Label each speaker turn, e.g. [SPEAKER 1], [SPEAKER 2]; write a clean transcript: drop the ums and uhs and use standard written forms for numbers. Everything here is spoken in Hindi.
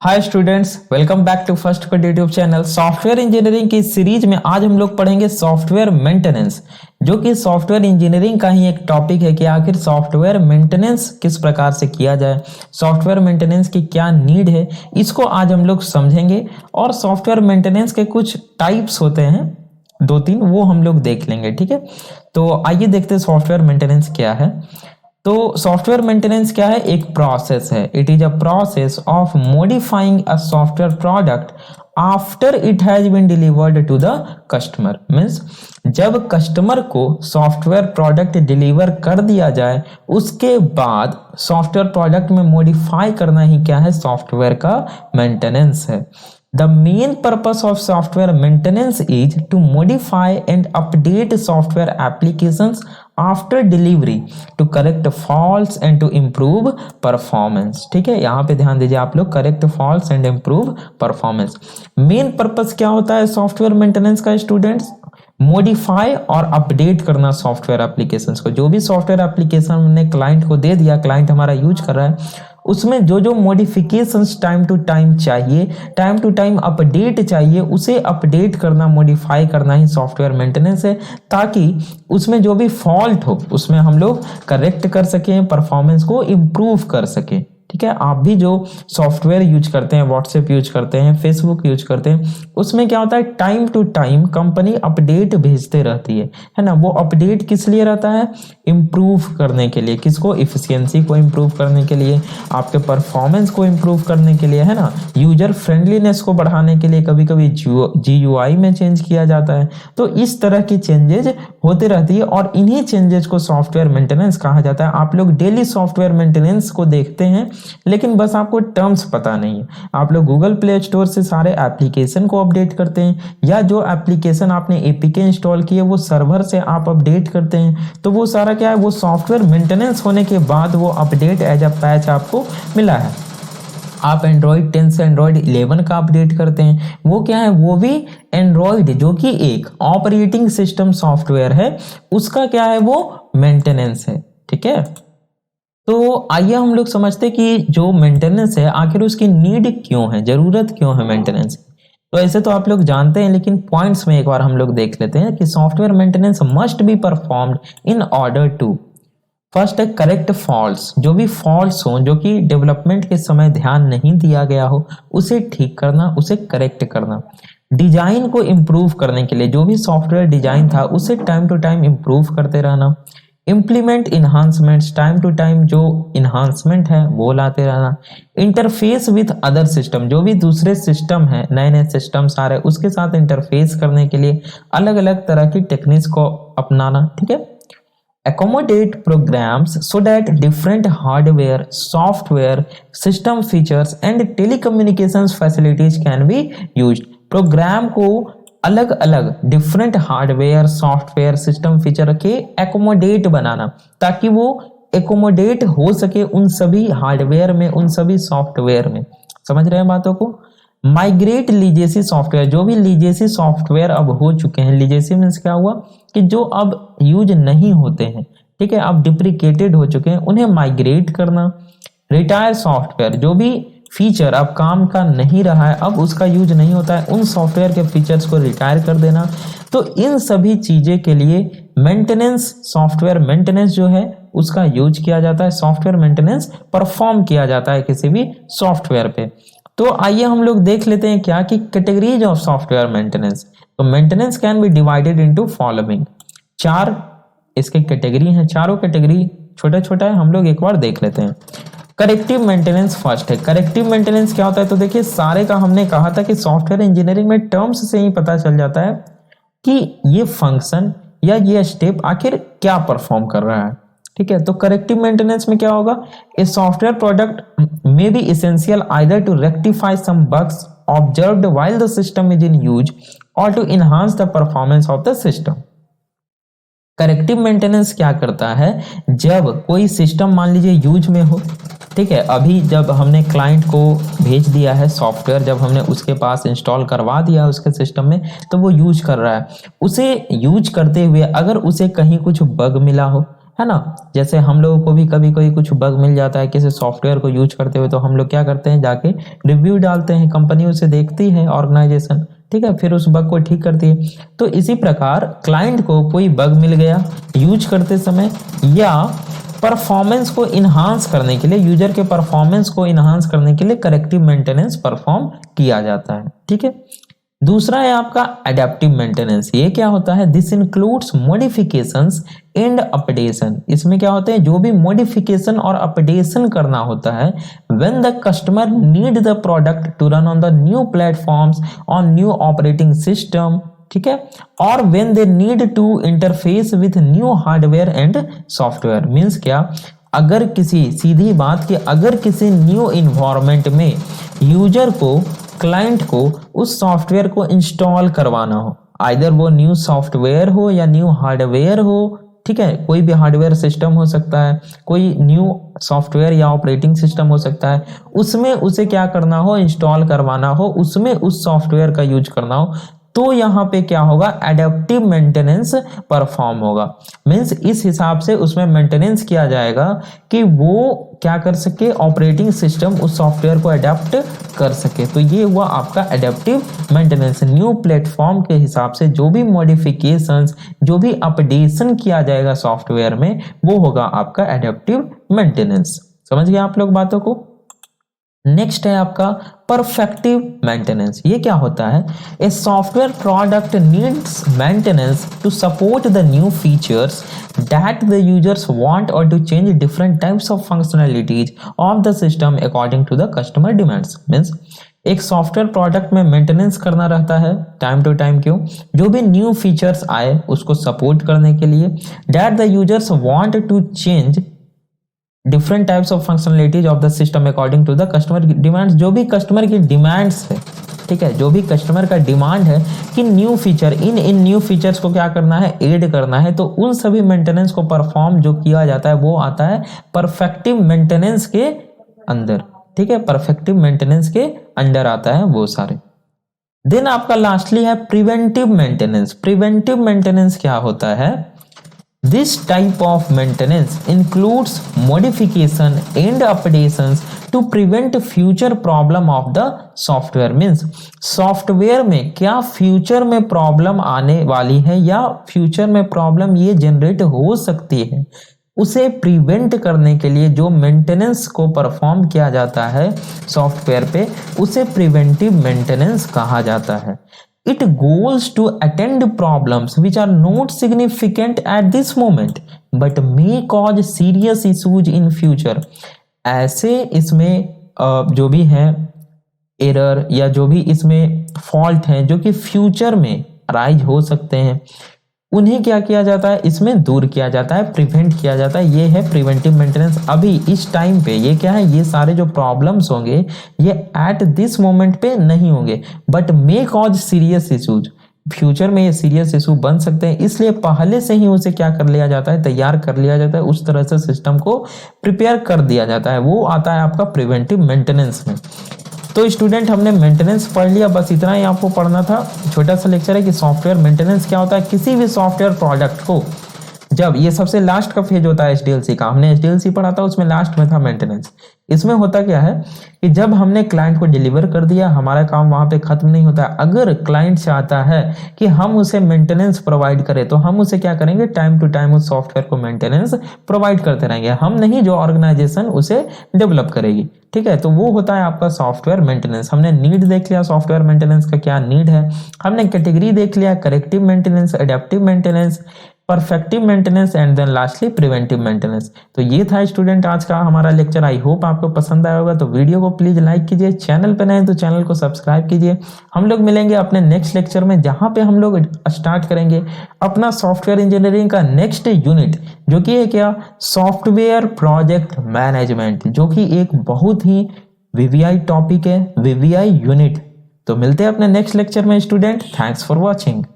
[SPEAKER 1] Hi students, welcome back to first code YouTube channel. Software engineering की सीरीज में आज हम लोग पढ़ेंगे सॉफ्टवेयर मेंटेनेंस, जो कि सॉफ्टवेयर इंजीनियरिंग का ही एक टॉपिक है कि आखिर सॉफ्टवेयर मेंटेनेंस किस प्रकार से किया जाए, सॉफ्टवेयर मेंटेनेंस की क्या नीड है, इसको आज हम लोग समझेंगे। और सॉफ्टवेयर मेंटेनेंस के कुछ टाइप्स होते हैं, दो तीन, वो हम लोग देख लेंगे। ठीक है, तो आइए देखते हैं सॉफ्टवेयर मेंटेनेंस क्या है। तो सॉफ्टवेयर मेंटेनेंस क्या है? एक प्रोसेस है। It is a process of modifying a software product after it has been delivered to the customer. Means जब कस्टमर को सॉफ्टवेयर प्रोडक्ट डिलीवर कर दिया जाए, उसके बाद सॉफ्टवेयर प्रोडक्ट में मॉडिफाई करना ही क्या है? सॉफ्टवेयर का मेंटेनेंस है। The main purpose of software maintenance is to modify and update software applications after delivery to correct faults and to improve performance। ठीक है, यहाँ पे ध्यान दीजिए आप लोग, correct faults and improve performance। Main purpose क्या होता है सॉफ्टवेयर मेंटेनेंस का स्टूडेंट्स? मॉडिफाई और अपडेट करना सॉफ्टवेयर एप्लीकेशंस को। जो भी सॉफ्टवेयर एप्लीकेशन हमने क्लाइंट को दे दिया, क्लाइंट हमारा यूज कर रहा है, उसमें जो जो मॉडिफिकेशंस टाइम टू टाइम चाहिए, टाइम टू टाइम अपडेट चाहिए, उसे अपडेट करना, मॉडिफाई करना ही सॉफ्टवेयर मेंटेनेंस है, ताकि उसमें जो भी फॉल्ट हो उसमें हम लोग करेक्ट कर सकें, परफॉर्मेंस को इम्प्रूव कर सकें। ठीक है, आप भी जो सॉफ्टवेयर यूज करते हैं, व्हाट्सएप यूज करते हैं, फेसबुक यूज करते हैं, उसमें क्या होता है? Time to time company update भेजते रहती है ना। वो अपडेट किस लिए रहता है? इम्प्रूव करने के लिए। किसको? इफिशियंसी को इम्प्रूव करने के लिए, आपके परफॉर्मेंस को इम्प्रूव करने के लिए, है ना, यूजर फ्रेंडलीनेस को बढ़ाने के लिए। कभी कभी GUI में चेंज किया जाता है। तो इस तरह की चेंजेज होते रहती है और इन्हीं चेंजेस को सॉफ्टवेयर मेंटेनेंस कहा जाता है। आप लोग डेली सॉफ्टवेयर मेंटेनेंस को देखते हैं, लेकिन बस आपको टर्म्स पता नहीं है। आप लोग गूगल प्ले स्टोर से सारे एप्लीकेशन को अपडेट करते हैं, या जो एप्लीकेशन आपने APK इंस्टॉल किए वो सर्वर से आप अपडेट करते हैं, तो वो सारा क्या है? वो सॉफ्टवेयर मेंटेनेंस होने के बाद वो अपडेट एज अ पैच आपको मिला है। आप एंड्रॉइड 10 से एंड्रॉइड 11 का अपडेट करते हैं, वो क्या है? वो भी एंड्रॉइड, जो कि एक ऑपरेटिंग सिस्टम सॉफ्टवेयर है, उसका क्या है? वो मेंटेनेंस है। ठीक है, तो आइए हम लोग समझते कि जो मेंटेनेंस है, आखिर उसकी नीड क्यों है, जरूरत क्यों है मेंटेनेंस। तो ऐसे तो आप लोग जानते हैं, लेकिन पॉइंट्स में एक बार हम लोग देख लेते हैं कि software maintenance must be performed in order to, first है करेक्ट फॉल्ट्स। जो भी फॉल्ट्स हो, जो कि डेवलपमेंट के समय ध्यान नहीं दिया गया हो, उसे ठीक करना, उसे करेक्ट करना। डिजाइन को इम्प्रूव करने के लिए, जो भी सॉफ्टवेयर डिजाइन था उसे टाइम टू टाइम इम्प्रूव करते रहना। इम्प्लीमेंट इन्हांसमेंट्स, टाइम टू टाइम जो इन्हांसमेंट है वो लाते रहना। इंटरफेस विथ अदर सिस्टम, जो भी दूसरे सिस्टम है, नए नए सिस्टम्स आ रहे हैं, उसके साथ इंटरफेस करने के लिए अलग अलग तरह की टेक्निक्स को अपनाना। ठीक है, accommodate programs so that different hardware, software, system features and telecommunications facilities can be used। Program को अलग अलग different hardware, software, system feature के एकोमोडेट बनाना, ताकि वो एकोमोडेट हो सके उन सभी हार्डवेयर में, उन सभी सॉफ्टवेयर में। समझ रहे हैं बातों को? माइग्रेट लीजेसी सॉफ्टवेयर, जो भी लीजेसी सॉफ्टवेयर अब हो चुके हैं, लीजेसी मीन्स क्या हुआ? कि जो अब यूज नहीं होते हैं, ठीक है, अब डिप्रिकेटेड हो चुके हैं, उन्हें माइग्रेट करना। रिटायर सॉफ्टवेयर, जो भी फीचर अब काम का नहीं रहा है, अब उसका यूज नहीं होता है, उन सॉफ्टवेयर के फीचर्स को रिटायर कर देना। तो इन सभी चीजें के लिए मेंटेनेंस, सॉफ्टवेयर मेंटेनेंस जो है उसका यूज किया जाता है, सॉफ्टवेयर मेंटेनेंस परफॉर्म किया जाता है किसी भी सॉफ्टवेयर पे। तो आइए हम लोग देख लेते हैं क्या कि कैटेगरीज ऑफ सॉफ्टवेयर मेंटेनेंस। तो maintenance can be divided into following, चार इसके कैटेगरी हैं। चारों कैटेगरी छोटा छोटा है, हम लोग एक बार देख लेते हैं। करेक्टिव मेंटेनेंस फर्स्ट है। करेक्टिव मेंटेनेंस क्या होता है? तो देखिए, सारे का हमने कहा था कि सॉफ्टवेयर इंजीनियरिंग में टर्म्स से ही पता चल जाता है कि ये फंक्शन या ये स्टेप आखिर क्या परफॉर्म कर रहा है। ठीक है, तो करेक्टिव मेंटेनेंस में क्या होगा? A software product may be essential either to rectify some bugs observed while the system is in use और to enhance the performance of the system. Corrective maintenance क्या करता है? जब कोई सिस्टम मान लीजिए यूज में हो, ठीक है, अभी जब हमने क्लाइंट को भेज दिया है सॉफ्टवेयर, जब हमने उसके पास इंस्टॉल करवा दिया है उसके सिस्टम में, तो वो यूज कर रहा है। उसे यूज करते हुए अगर उसे कहीं कुछ बग मिला हो, है ना। जैसे हम लोगों को भी कभी कभी कुछ बग मिल जाता है किसी सॉफ्टवेयर को यूज करते हुए, तो हम लोग क्या करते हैं, जाके रिव्यू डालते हैं, कंपनी उसे देखती है ऑर्गेनाइजेशन, ठीक है, फिर उस बग को ठीक करती है। तो इसी प्रकार क्लाइंट को कोई बग मिल गया यूज करते समय, या परफॉर्मेंस को इन्हांस करने के लिए, यूजर के परफॉर्मेंस को इन्हांस करने के लिए करेक्टिव मेंटेनेंस परफॉर्म किया जाता है, ठीक है। दूसरा है आपका एडेप्टिव मेंटेनेंस। ये क्या होता है, this includes modifications and updation. इसमें क्या होते हैं, जो भी मॉडिफिकेशन और अपडेशन करना होता है when the customer need the product to run on the new platforms on new operating system, ठीक है, और when they need to interface with new hardware and software. Means क्या, अगर किसी, सीधी बात कि अगर किसी न्यू इन्वायरमेंट में यूजर को, क्लाइंट को उस सॉफ्टवेयर को इंस्टॉल करवाना हो, आइदर वो न्यू सॉफ्टवेयर हो या न्यू हार्डवेयर हो, ठीक है, कोई भी हार्डवेयर सिस्टम हो सकता है, कोई न्यू सॉफ्टवेयर या ऑपरेटिंग सिस्टम हो सकता है, उसमें उसे क्या करना हो, इंस्टॉल करवाना हो, उसमें उस सॉफ्टवेयर का यूज करना हो, तो यहां पे क्या होगा, एडेप्टिव मेंटेनेंस परफॉर्म होगा। मींस इस हिसाब से उसमें मेंटेनेंस किया जाएगा कि वो क्या कर सके, ऑपरेटिंग सिस्टम उस सॉफ्टवेयर को अडेप्ट कर सके। तो ये हुआ आपका एडेप्टिव मेंटेनेंस। न्यू प्लेटफॉर्म के हिसाब से जो भी मॉडिफिकेशंस, जो भी अपडेशन किया जाएगा सॉफ्टवेयर में, वो होगा आपका एडेप्टिव मेंटेनेंस। समझ गए आप लोग बातों को। नेक्स्ट है आपका परफेक्टिव मेंटेनेंस। ये क्या होता है, a software product needs maintenance to support the new features that the users want और to change different types of functionalities of the system according to the customer demands. Means एक सॉफ्टवेयर प्रोडक्ट में मेंटेनेंस करना रहता है टाइम टू टाइम। क्यों, जो भी न्यू फीचर्स आए उसको सपोर्ट करने के लिए, that the users want to change different types of functionalities of the system according to the customer demands. जो भी कस्टमर की डिमांड्स है, ठीक है, जो भी कस्टमर का डिमांड है कि न्यू फीचर, इन न्यू फीचर्स को क्या करना है, ऐड करना है, तो उन सभी मेंटेनेंस को परफॉर्म जो किया जाता है वो आता है परफेक्टिव मेंटेनेंस के अंदर, ठीक है, परफेक्टिव मेंटेनेंस के अंडर आता है वो सारे। देन आपका लास्टली है प्रिवेंटिव मेंटेनेंस। प्रिवेंटिव मेंटेनेंस क्या होता है, this type of maintenance includes modification and updations to prevent future problem of the software। means software में क्या फ्यूचर में प्रॉब्लम आने वाली है या फ्यूचर में प्रॉब्लम ये जनरेट हो सकती है, उसे प्रिवेंट करने के लिए जो मेंटेनेंस को परफॉर्म किया जाता है सॉफ्टवेयर पे, उसे प्रिवेंटिव मेंटेनेंस कहा जाता है। It goes to attend problems which are not significant at this moment but may cause serious issues in future। ऐसे इसमें जो भी है एरर या जो भी इसमें फॉल्ट है जो कि फ्यूचर में अराइज हो सकते हैं, उन्हें क्या किया जाता है, इसमें दूर किया जाता है, प्रिवेंट किया जाता है। ये है प्रिवेंटिव मेंटेनेंस। अभी इस टाइम पे ये क्या है, ये सारे जो प्रॉब्लम्स होंगे ये एट दिस मोमेंट पे नहीं होंगे but may cause serious issues. Future में ये सीरियस इशू बन सकते हैं, इसलिए पहले से ही उसे क्या कर लिया जाता है, तैयार कर लिया जाता है, उस तरह से सिस्टम को प्रिपेयर कर दिया जाता है। वो आता है आपका प्रिवेंटिव मेंटेनेंस में। तो स्टूडेंट हमने मेंटेनेंस पढ़ लिया, बस इतना ही आपको पढ़ना था। छोटा सा लेक्चर है कि सॉफ्टवेयर मेंटेनेंस क्या होता है। किसी भी सॉफ्टवेयर प्रोडक्ट को, जब ये सबसे लास्ट का फेज होता है एचडीएलसी का, हमने एचडीएलसी पढ़ा था, उसमें लास्ट में था मेंटेनेंस। इसमें होता क्या है कि जब हमने क्लाइंट को डिलीवर कर दिया, हमारा काम वहां पे खत्म नहीं होता है। अगर क्लाइंट चाहता है कि हम उसे मेंटेनेंस प्रोवाइड करें, तो हम उसे क्या करेंगे, टाइम टू टाइम उस सॉफ्टवेयर को मेंटेनेंस प्रोवाइड करते रहेंगे। हम नहीं, जो ऑर्गेनाइजेशन उसे डेवलप करेगी, ठीक है। तो वो होता है आपका सॉफ्टवेयर मेंटेनेंस। हमने नीड देख लिया सॉफ्टवेयर मेंटेनेंस का क्या नीड है, हमने कैटेगरी देख लिया, corrective maintenance, adaptive maintenance, perfective maintenance and then lastly preventive maintenance. तो ये था स्टूडेंट आज का हमारा लेक्चर। आई होप आपको पसंद आया होगा। तो वीडियो को प्लीज लाइक कीजिए, चैनल पे नए तो चैनल को सब्सक्राइब कीजिए। हम लोग मिलेंगे अपने नेक्स्ट लेक्चर में, जहां पे हम लोग स्टार्ट करेंगे अपना सॉफ्टवेयर इंजीनियरिंग का नेक्स्ट यूनिट, जो कि है क्या, सॉफ्टवेयर प्रोजेक्ट मैनेजमेंट, जो कि एक बहुत ही वीवीआई टॉपिक है, वीवीआई यूनिट। तो मिलते हैं अपने नेक्स्ट लेक्चर में स्टूडेंट। Thanks for watching.